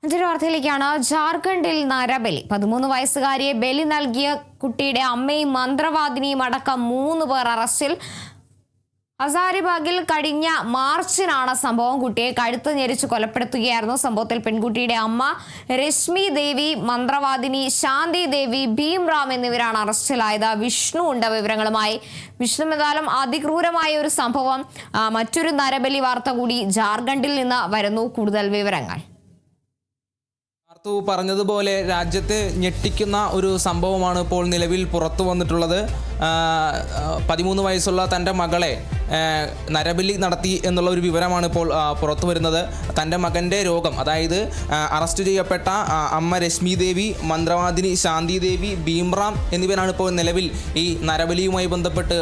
മറ്റൊരു വാർത്തയിലേക്കാണ്. ജാർഖണ്ഡിൽ നരബലി. 13 വയസ്സുകാരിയെ ബലി നൽകിയ കുട്ടിയുടെ അമ്മയും മന്ത്രവാദിനിയും അടക്കം 3 പേർ അറസ്റ്റിൽ. ഹസാരിബാഗിൽ കഴിഞ്ഞ മാർച്ചിനാണ് സംഭവം. കുട്ടിയെ കഴുത്ത് ഞെരിച്ച് കൊലപ്പെടുത്തുകയായിരുന്നു. സംഭവത്തിൽ പെൺകുട്ടിയുടെ അമ്മ രശ്മി ദേവി, മന്ത്രവാദിനി ശാന്തി ദേവി, ഭീംറാം എന്നിവരാണ് അറസ്റ്റിലായത്. വിഷ്ണു ഉണ്ട് വിവരങ്ങളുമായി. വിഷ്ണു, എന്തായാലും അതിക്രൂരമായ ഒരു സംഭവം, മറ്റൊരു നരബലി വാർത്ത കൂടി ജാർഖണ്ഡിൽ നിന്ന് വരുന്നു. കൂടുതൽ വിവരങ്ങൾ. പറഞ്ഞതുപോലെ രാജ്യത്തെ ഞെട്ടിക്കുന്ന ഒരു സംഭവമാണ് ഇപ്പോൾ നിലവിൽ പുറത്തു വന്നിട്ടുള്ളത്. 13 വയസ്സുള്ള തൻ്റെ മകളെ നരബലി നടത്തി എന്നുള്ള ഒരു വിവരമാണ് ഇപ്പോൾ പുറത്തു വരുന്നത്. തൻ്റെ മകൻ്റെ രോഗം, അതായത് അറസ്റ്റ് ചെയ്യപ്പെട്ട അമ്മ രശ്മി ദേവി, മന്ത്രവാദിനി ശാന്തി ദേവി, ഭീംറാം എന്നിവരാണ് ഇപ്പോൾ നിലവിൽ ഈ നരബലിയുമായി ബന്ധപ്പെട്ട്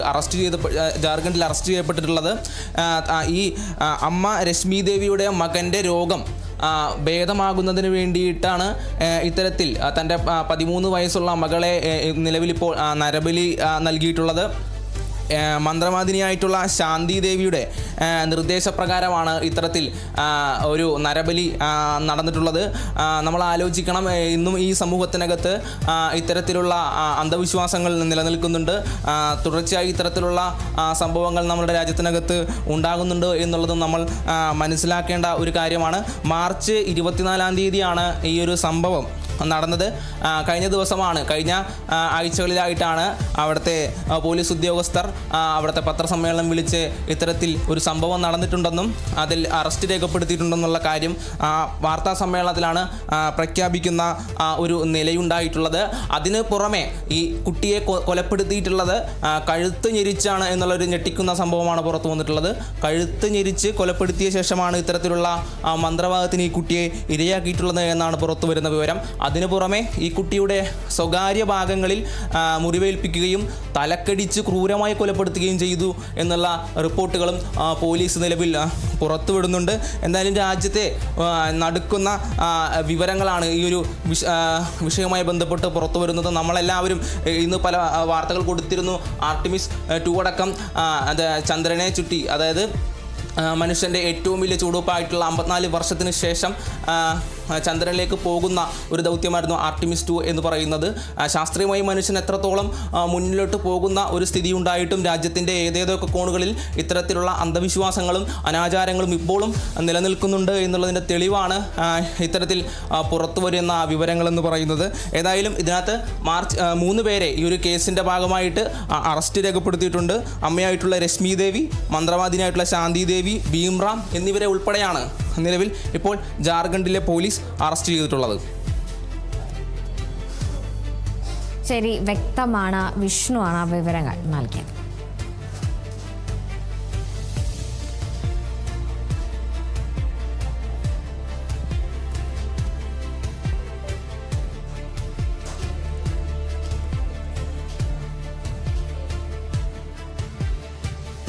ജാർഖണ്ഡിൽ അറസ്റ്റ് ചെയ്യപ്പെട്ടിട്ടുള്ളത്. ഈ അമ്മ രശ്മി ദേവിയുടെ മകൻ്റെ രോഗം ഭേദമാകുന്നതിന് വേണ്ടിയിട്ടാണ് ഇത്തരത്തിൽ തൻ്റെ 13 വയസ്സുള്ള മകളെ നിലവിലിപ്പോൾ നരബലി നൽകിയിട്ടുള്ളത്. മന്ത്രവാദിനിയായിട്ടുള്ള ശാന്തി ദേവിയുടെ നിർദ്ദേശപ്രകാരമാണ് ഇത്തരത്തിൽ ഒരു നരബലി നടന്നിട്ടുള്ളത്. നമ്മൾ ആലോചിക്കണം, ഇന്നും ഈ സമൂഹത്തിനകത്ത് ഇത്തരത്തിലുള്ള അന്ധവിശ്വാസങ്ങൾ നിലനിൽക്കുന്നുണ്ട്. തുടർച്ചയായി ഇത്തരത്തിലുള്ള സംഭവങ്ങൾ നമ്മുടെ രാജ്യത്തിനകത്ത് ഉണ്ടാകുന്നുണ്ട് എന്നുള്ളതും നമ്മൾ മനസ്സിലാക്കേണ്ട ഒരു കാര്യമാണ്. മാർച്ച് 24-ാം തീയതിയാണ് ഈ ഒരു സംഭവം നടന്നത്. കഴിഞ്ഞ ദിവസമാണ്, കഴിഞ്ഞ ആഴ്ചകളിലായിട്ടാണ് അവിടുത്തെ പോലീസ് ഉദ്യോഗസ്ഥർ അവിടുത്തെ പത്രസമ്മേളനം വിളിച്ച് ഇത്തരത്തിൽ ഒരു സംഭവം നടന്നിട്ടുണ്ടെന്നും അതിൽ അറസ്റ്റ് രേഖപ്പെടുത്തിയിട്ടുണ്ടെന്നുള്ള കാര്യം വാർത്താ സമ്മേളനത്തിലാണ് പ്രഖ്യാപിക്കുന്ന ഒരു നിലയുണ്ടായിട്ടുള്ളത്. അതിന് പുറമെ ഈ കുട്ടിയെ കൊലപ്പെടുത്തിയിട്ടുള്ളത് കഴുത്ത് ഞെരിച്ചാണ് എന്നുള്ളൊരു ഞെട്ടിക്കുന്ന സംഭവമാണ് പുറത്തു വന്നിട്ടുള്ളത്. കഴുത്ത് ഞെരിച്ച് കൊലപ്പെടുത്തിയ ശേഷമാണ് ഇത്തരത്തിലുള്ള മന്ത്രവാദത്തിന് ഈ കുട്ടിയെ ഇരയാക്കിയിട്ടുള്ളത് എന്നാണ് പുറത്തു വരുന്ന വിവരം. അതിനു പുറമെ ഈ കുട്ടിയുടെ സ്വകാര്യ ഭാഗങ്ങളിൽ മുറിവേൽപ്പിക്കുകയും തലക്കടിച്ച് ക്രൂരമായി കൊലപ്പെടുത്തുകയും ചെയ്തു എന്നുള്ള റിപ്പോർട്ടുകളും പോലീസ് നിലവിൽ പുറത്തുവിടുന്നുണ്ട്. എന്തായാലും രാജ്യത്തെ നടുക്കുന്ന വിവരങ്ങളാണ് ഈ ഒരു വിഷയവുമായി ബന്ധപ്പെട്ട് പുറത്തു വരുന്നത്. നമ്മളെല്ലാവരും ഇന്ന് പല വാർത്തകൾ കൊടുത്തിരുന്നു. ആർട്ടിമിസ് 2 അടക്കം ചന്ദ്രനെ ചുറ്റി, അതായത് മനുഷ്യൻ്റെ ഏറ്റവും വലിയ ചുവടുവെപ്പായിട്ടുള്ള 54 വർഷത്തിന് ശേഷം ചന്ദ്രനിലേക്ക് പോകുന്ന ഒരു ദൗത്യമായിരുന്നു ആർട്ടിമിസ് 2 എന്ന് പറയുന്നത്. ശാസ്ത്രീയമായി മനുഷ്യൻ എത്രത്തോളം മുന്നിലോട്ട് പോകുന്ന ഒരു സ്ഥിതി ഉണ്ടായിട്ടും രാജ്യത്തിൻ്റെ ഏതേതൊക്കെ കോണുകളിൽ ഇത്തരത്തിലുള്ള അന്ധവിശ്വാസങ്ങളും അനാചാരങ്ങളും ഇപ്പോഴും നിലനിൽക്കുന്നുണ്ട് എന്നുള്ളതിൻ്റെ തെളിവാണ് ഇത്തരത്തിൽ പുറത്തു വരുന്ന വിവരങ്ങളെന്ന് പറയുന്നത്. ഏതായാലും ഇതിനകത്ത് 3 പേരെ ഈ ഒരു കേസിൻ്റെ ഭാഗമായിട്ട് അറസ്റ്റ് രേഖപ്പെടുത്തിയിട്ടുണ്ട്. അമ്മയായിട്ടുള്ള രശ്മി ദേവി, മന്ത്രവാദിനിയായിട്ടുള്ള ശാന്തി ദേവി, ഭീംറാം എന്നിവരെ ഉൾപ്പെടെയാണ് നിലവിൽ ഇപ്പോൾ ജാർഖണ്ഡിലെ പോലീസ് അറസ്റ്റ് ചെയ്തിട്ടുള്ളത്. ശരി, വ്യക്തമാണ്. വിഷ്ണുവാണ് ആ വിവരങ്ങൾ നൽകിയത്.